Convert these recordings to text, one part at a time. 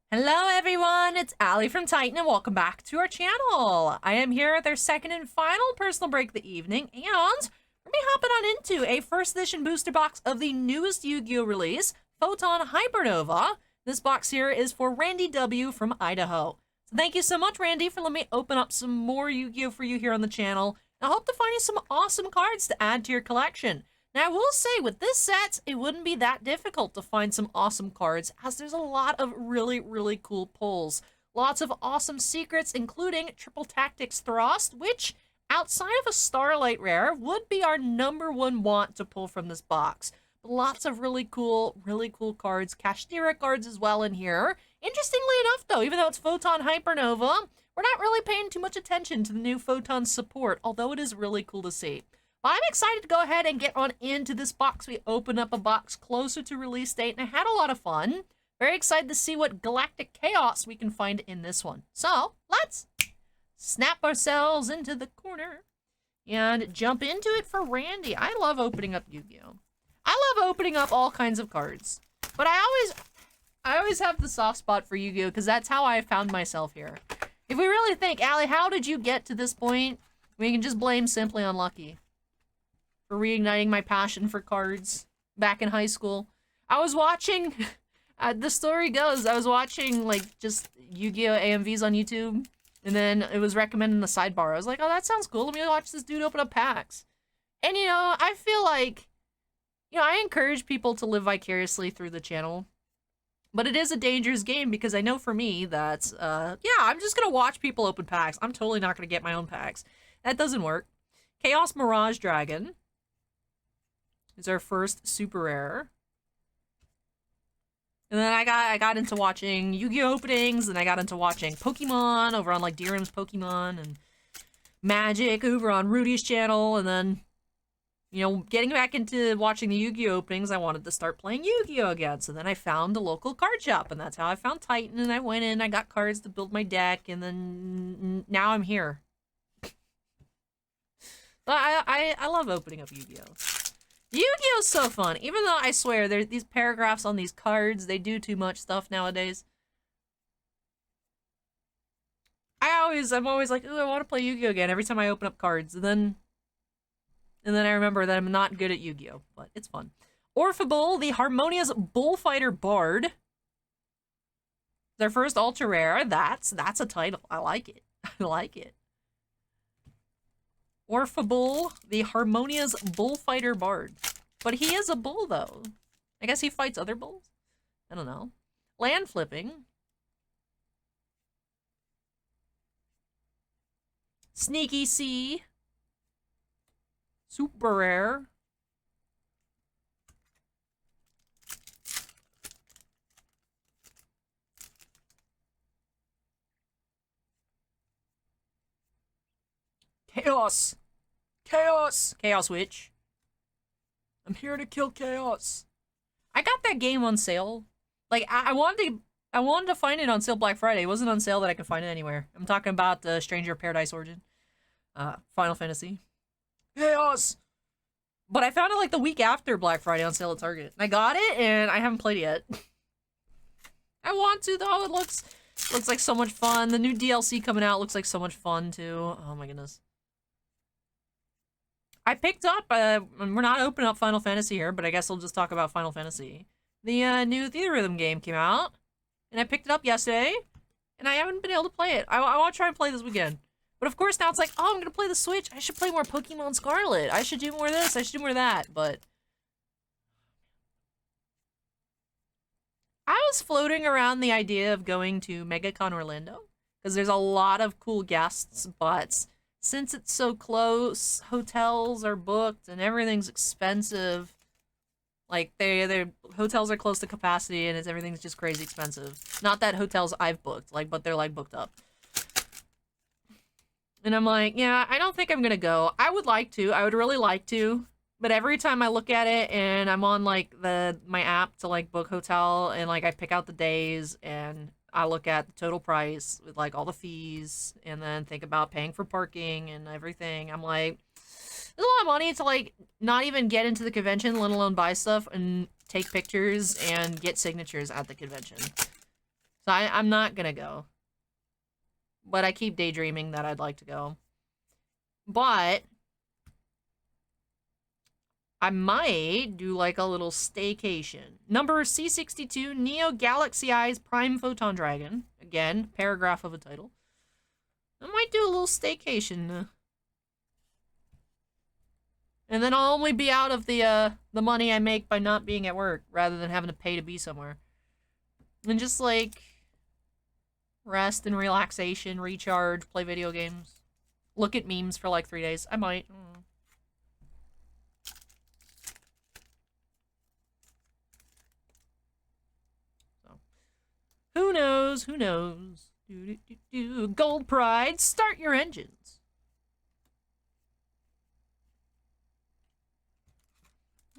Hello everyone, it's Allie from Titan and welcome back to our channel. I am here at their second and final personal break of the evening and we're be hopping on into a first edition booster box of the newest Yu-Gi-Oh release, Photon Hypernova. This box here is for Randy W from Idaho. So thank you so much, Randy, for letting me open up some more Yu-Gi-Oh for you here on the channel. I hope to find you some awesome cards to add to your collection. Now, I will say, with this set, it wouldn't be that difficult to find some awesome cards, as there's a lot of really, really cool pulls. Lots of awesome secrets, including Triple Tactics Thrust, which, outside of a Starlight Rare, would be our #1 want to pull from this box. But lots of really cool cards, Kashtira cards as well in here. Interestingly enough, though, even though it's Photon Hypernova, we're not really paying too much attention to the new Photon support, although it is really cool to see. I'm excited to go ahead and get on into this box. We opened up a box closer to release date, and I had a lot of fun. Very excited to see what galactic chaos we can find in this one. So, let's snap ourselves into the corner and jump into it for Randy. I love opening up Yu-Gi-Oh! I love opening up all kinds of cards. But I always have the soft spot for Yu-Gi-Oh! Because that's how I found myself here. If we really think, Allie, how did you get to this point? We can just blame Simply Unlucky for reigniting my passion for cards back in high school. I was watching, the story goes, I was watching, like, just Yu-Gi-Oh! AMVs on YouTube, and then it was recommended in the sidebar. I was like, oh, that sounds cool. Let me watch this dude open up packs. And, I feel like, I encourage people to live vicariously through the channel. But it is a dangerous game because I know for me that, yeah, I'm just gonna watch people open packs. I'm totally not gonna get my own packs. That doesn't work. Chaos Mirage Dragon is our first super rare. And then I got into watching Yu-Gi-Oh! Openings, and I got into watching Pokemon over on, like, DRM's Pokemon, and Magic over on Rudy's channel, and then, getting back into watching the Yu-Gi-Oh! Openings, I wanted to start playing Yu-Gi-Oh! Again, so then I found a local card shop, and that's how I found Titan, and I went in, I got cards to build my deck, and then now I'm here. I love opening up Yu-Gi-Oh! Yu-Gi-Oh's so fun, even though I swear there's these paragraphs on these cards, they do too much stuff nowadays. I'm always like, ooh, I want to play Yu-Gi-Oh! Again every time I open up cards, and then I remember that I'm not good at Yu-Gi-Oh! But it's fun. Orphibull, the Harmonious Bullfighter Bard. Their first ultra rare. That's a title. I like it. I like it. Orphibull, the Harmonious Bullfighter Bard. But he is a bull, though. I guess he fights other bulls? I don't know. Land Flipping. Sneaky Sea. Super rare. Chaos! Chaos! Chaos Witch. I'm here to kill Chaos. I got that game on sale. Like, I wanted to find it on sale Black Friday. It wasn't on sale that I could find it anywhere. I'm talking about the Stranger of Paradise Origin. Final Fantasy. Chaos! But I found it like the week after Black Friday on sale at Target. I got it, and I haven't played it yet. I want to, though. It looks like so much fun. The new DLC coming out looks like so much fun, too. Oh my goodness. I picked up, we're not opening up Final Fantasy here, but I guess I'll just talk about Final Fantasy. The new Theater Rhythm game came out, and I picked it up yesterday, and I haven't been able to play it. I want to try and play this weekend. But of course now it's like, oh, I'm going to play the Switch. I should play more Pokemon Scarlet. I should do more of this. I should do more of that. But I was floating around the idea of going to MegaCon Orlando, because there's a lot of cool guests, but since it's so close, hotels are booked and everything's expensive. Like, their hotels are close to capacity and everything's just crazy expensive. Not that hotels I've booked, like, but they're like booked up. And I'm like, yeah, I don't think I'm gonna go. I would like to. I would really like to. But every time I look at it and I'm on, like, my app to, like, book hotel and, like, I pick out the days and I look at the total price with, like, all the fees and then think about paying for parking and everything. I'm like, there's a lot of money to, like, not even get into the convention, let alone buy stuff and take pictures and get signatures at the convention. So I'm not gonna go. But I keep daydreaming that I'd like to go. But I might do like a little staycation. Number C62, Neo Galaxy Eyes Prime Photon Dragon. Again, paragraph of a title. I might do a little staycation. And then I'll only be out of the money I make by not being at work, rather than having to pay to be somewhere. And just like rest and relaxation, recharge, play video games, look at memes for like 3 days. I might. Who knows? Who knows? Gold Pride, start your engines.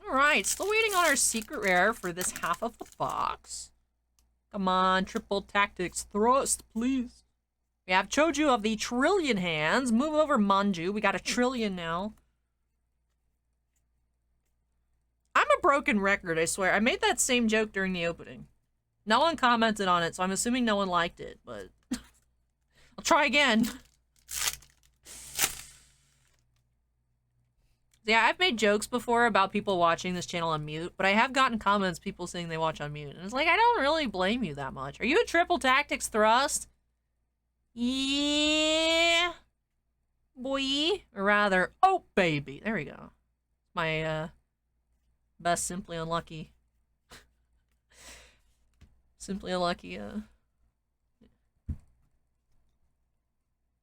Alright, still waiting on our secret rare for this half of the box. Come on, triple tactics thrust, please. We have Choju of the Trillion Hands. Move over, Manju. We got a trillion now. I'm a broken record, I swear. I made that same joke during the opening. No one commented on it, so I'm assuming no one liked it, but I'll try again. Yeah, I've made jokes before about people watching this channel on mute, but I have gotten comments, people saying they watch on mute, and it's like, I don't really blame you that much. Are you a triple tactics thrust? Yeah. Boy. Or rather, oh baby. There we go. My, best Simply Unlucky. Simply Unlucky, I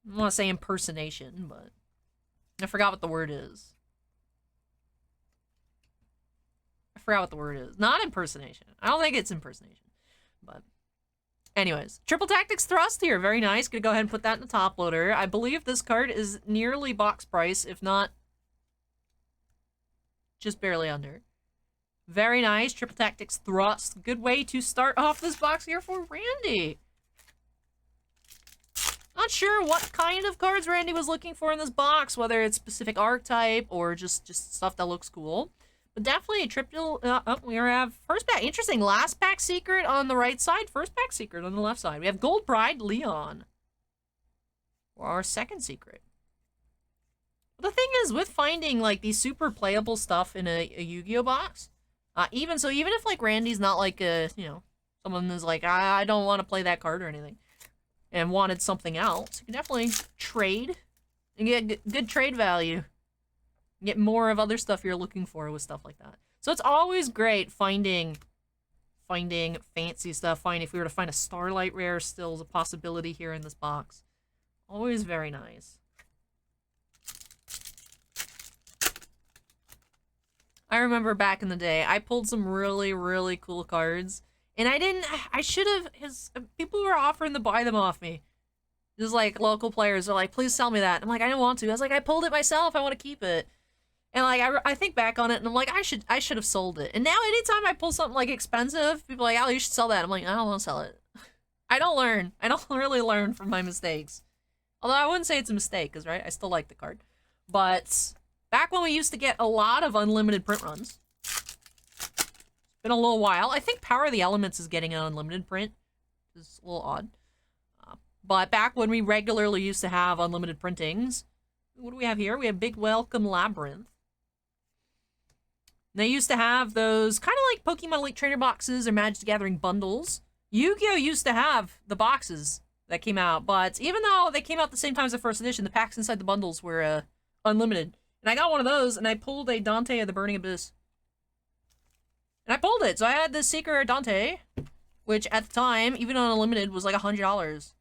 don't want to say impersonation, but I forgot what the word is. I forgot what the word is. Not impersonation. I don't think it's impersonation, but anyways. Triple Tactics Thrust here. Very nice. Gonna go ahead and put that in the top loader. I believe this card is nearly box price, if not just barely under. Very nice. Triple Tactics Thrust. Good way to start off this box here for Randy. Not sure what kind of cards Randy was looking for in this box, whether it's specific archetype or just stuff that looks cool. But definitely a triple, we have first pack. Interesting. Last pack secret on the right side. First pack secret on the left side. We have Gold Pride Leon. Or our second secret. The thing is, with finding like these super playable stuff in a Yu-Gi-Oh box, even if like Randy's not like someone who's like, I don't want to play that card or anything, and wanted something else, you can definitely trade and get good trade value. Get more of other stuff you're looking for with stuff like that. So it's always great finding fancy stuff. If we were to find a Starlight Rare, still is a possibility here in this box. Always very nice. I remember back in the day, I pulled some really, really cool cards. And I should have, people were offering to buy them off me. Just like local players are like, please sell me that. I'm like, I don't want to. I was like, I pulled it myself. I want to keep it. And like, I think back on it and I'm like, I should have sold it. And now anytime I pull something like expensive, people are like, oh, you should sell that. I'm like, I don't want to sell it. I don't learn. I don't really learn from my mistakes. Although I wouldn't say it's a mistake, because right, I still like the card. But back when we used to get a lot of unlimited print runs, it's been a little while. I think Power of the Elements is getting an unlimited print. It's a little odd. But back when we regularly used to have unlimited printings, what do we have here? We have Big Welcome Labyrinth. They used to have those kind of like Pokemon Elite Trainer boxes or Magic the Gathering bundles. Yu-Gi-Oh! Used to have the boxes that came out, but even though they came out the same time as the first edition, the packs inside the bundles were unlimited. And I got one of those, and I pulled a Dante of the Burning Abyss. And I pulled it, so I had this Secret Dante, which at the time, even on unlimited, was like $100.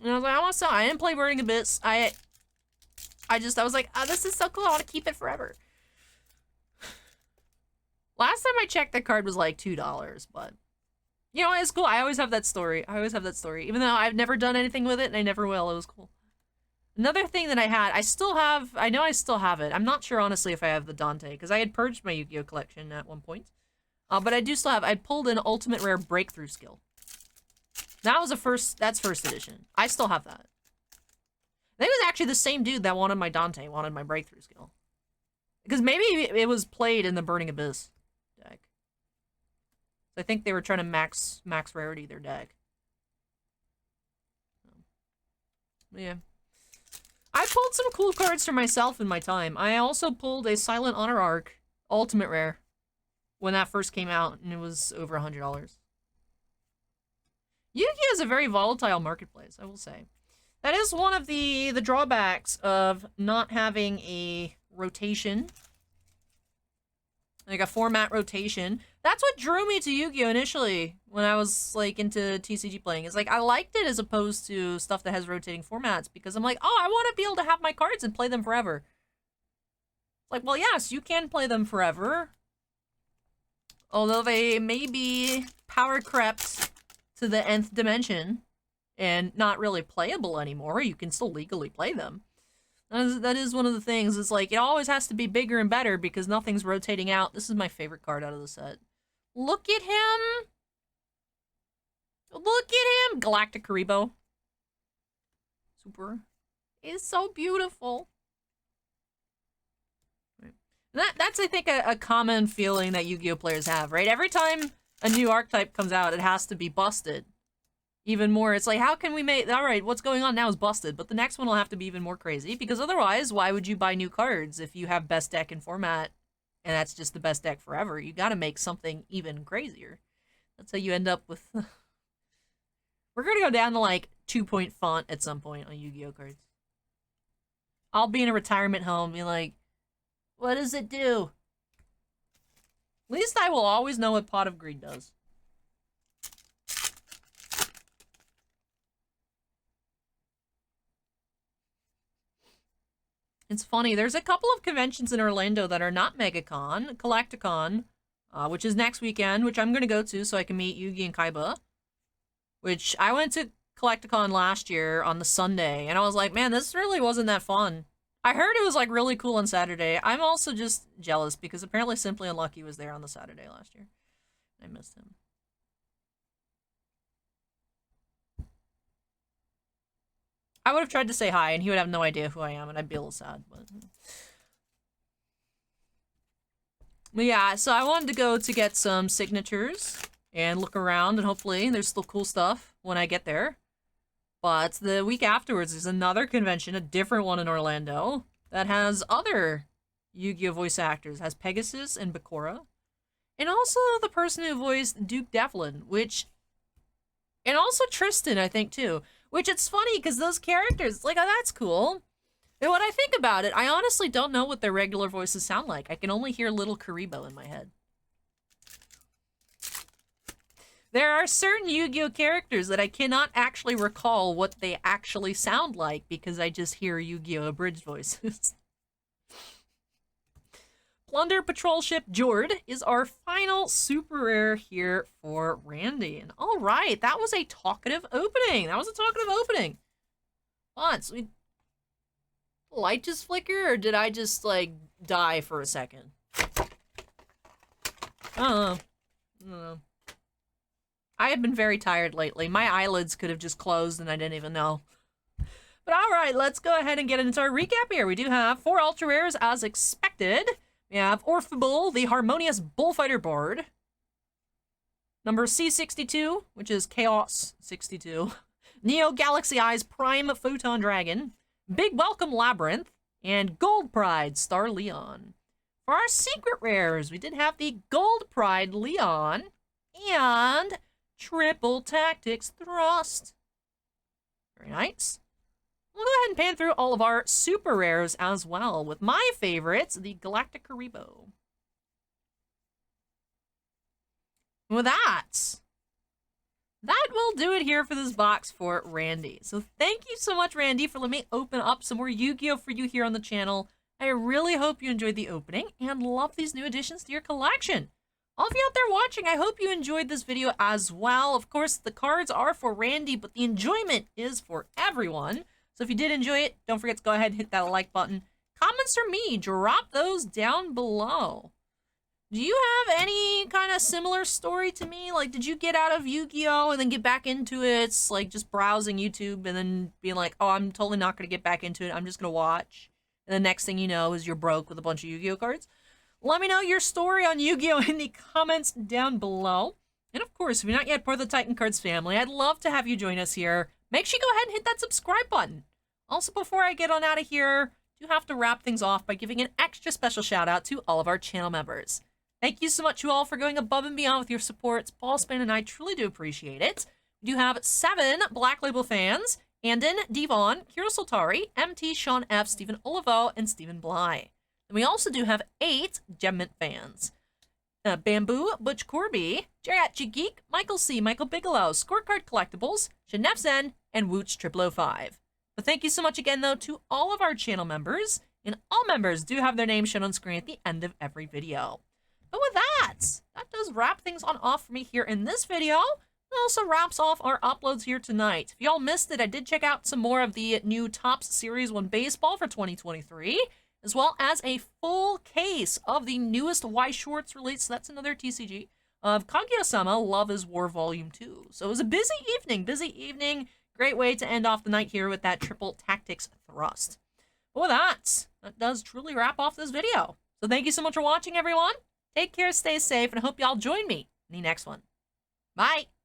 And I was like, I want to sell. I didn't play Burning Abyss. I was like, oh, this is so cool. I want to keep it forever. Last time I checked, the card was like $2, but you know, it's cool. I always have that story. Even though I've never done anything with it and I never will. It was cool. Another thing that I had, I know I still have it. I'm not sure, honestly, if I have the Dante, because I had purged my Yu-Gi-Oh! Collection at one point. But I do still have, I pulled an Ultimate Rare Breakthrough Skill. That was that's first edition. I still have that. I think it was actually the same dude that wanted my Dante, wanted my Breakthrough Skill. Because maybe it was played in the Burning Abyss deck. I think they were trying to max rarity their deck. Yeah. I pulled some cool cards for myself in my time. I also pulled a Silent Honor Arc Ultimate Rare when that first came out, and it was over $100. Yu-Gi-Oh! Is a very volatile marketplace, I will say. That is one of the drawbacks of not having a rotation. Like a format rotation. That's what drew me to Yu-Gi-Oh! Initially when I was like into TCG playing. Is like I liked it as opposed to stuff that has rotating formats because I'm like, oh, I want to be able to have my cards and play them forever. It's like, well, yes, you can play them forever. Although they may be power crept to the nth dimension and not really playable anymore, you can still legally play them. That is one of the things. It's like, it always has to be bigger and better because nothing's rotating out. This is my favorite card out of the set. Look at him! Look at him! Galactic Karibo. Super. It's so beautiful. That's, I think, a common feeling that Yu-Gi-Oh! Players have, right? Every time a new archetype comes out, it has to be busted. Even more, it's like, how can we make... Alright, what's going on now is busted, but the next one will have to be even more crazy, because otherwise, why would you buy new cards if you have best deck in format, and that's just the best deck forever? You gotta make something even crazier. That's how you end up with... We're gonna go down to, like, 2-point font at some point on Yu-Gi-Oh! Cards. I'll be in a retirement home and be like, what does it do? At least I will always know what Pot of Greed does. It's funny, there's a couple of conventions in Orlando that are not MegaCon. Galacticon, which is next weekend, which I'm going to go to so I can meet Yugi and Kaiba. Which, I went to Galacticon last year on the Sunday, and I was like, man, this really wasn't that fun. I heard it was, like, really cool on Saturday. I'm also just jealous, because apparently Simply Unlucky was there on the Saturday last year. I missed him. I would have tried to say hi, and he would have no idea who I am, and I'd be a little sad, but yeah, so I wanted to go to get some signatures and look around, and hopefully there's still cool stuff when I get there. But the week afterwards, there's another convention, a different one in Orlando, that has other Yu-Gi-Oh! Voice actors. It has Pegasus and Bakura. And also the person who voiced Duke Devlin, which... And also Tristan, I think, too. Which, it's funny, because those characters, like, oh, that's cool. And when I think about it, I honestly don't know what their regular voices sound like. I can only hear Little Karibo in my head. There are certain Yu-Gi-Oh! Characters that I cannot actually recall what they actually sound like, because I just hear Yu-Gi-Oh! Abridged voices. Plunder Patrol Ship Jord is our final super rare here for Randy. And alright, that was a talkative opening. Fun. So light just flicker, or did I just, like, die for a second? I don't know. I have been very tired lately. My eyelids could have just closed and I didn't even know. But alright, let's go ahead and get into our recap here. We do have 4 ultra rares as expected. We have Orphible, the Harmonious Bullfighter board. Number C62, which is Chaos 62. Neo Galaxy Eyes Prime Photon Dragon. Big Welcome Labyrinth. And Gold Pride Star Leon. For our secret rares, we did have the Gold Pride Leon. And Triple Tactics Thrust. Very nice. We'll go ahead and pan through all of our super rares as well, with my favorites, the Galactic Karibo. With that will do it here for this box for Randy. So thank you so much, Randy, for letting me open up some more Yu-Gi-Oh! For you here on the channel. I really hope you enjoyed the opening and love these new additions to your collection. All of you out there watching, I hope you enjoyed this video as well. Of course, the cards are for Randy, but the enjoyment is for everyone. So if you did enjoy it, don't forget to go ahead and hit that like button. Comments from me, drop those down below. Do you have any kind of similar story to me? Like, did you get out of Yu-Gi-Oh! And then get back into it? It's like just browsing YouTube and then being like, oh, I'm totally not going to get back into it. I'm just going to watch. And the next thing you know is you're broke with a bunch of Yu-Gi-Oh! Cards. Let me know your story on Yu-Gi-Oh! In the comments down below. And of course, if you're not yet part of the Titan Cards family, I'd love to have you join us here. Make sure you go ahead and hit that subscribe button. Also, before I get on out of here, I do have to wrap things off by giving an extra special shout out to all of our channel members. Thank you so much, you all, for going above and beyond with your supports. Paul Span and I truly do appreciate it. We do have 7 Black Label fans: Andon, Devon, Kira Soltari, MT, Sean F, Stephen Olivo, and Stephen Bly. And we also do have 8 Gemmint fans: Bamboo, Butch Corby, Geriatric Geek, Michael C, Michael Bigelow, Scorecard Collectibles, Shanef Zen, and Wooch 005. But thank you so much again, though, to all of our channel members, and all members do have their names shown on screen at the end of every video. But with that does wrap things on off for me here in this video. It also wraps off our uploads here tonight. If y'all missed it, I did check out some more of the new Topps Series 1 Baseball for 2023, as well as a full case of the newest Y Shorts release. So that's another TCG of Kaguya-sama Love is War Volume 2. So it was a busy evening. Great way to end off the night here with that triple tactics thrust. But with that does truly wrap off this video. So thank you so much for watching, everyone. Take care, stay safe, and I hope y'all join me in the next one. Bye!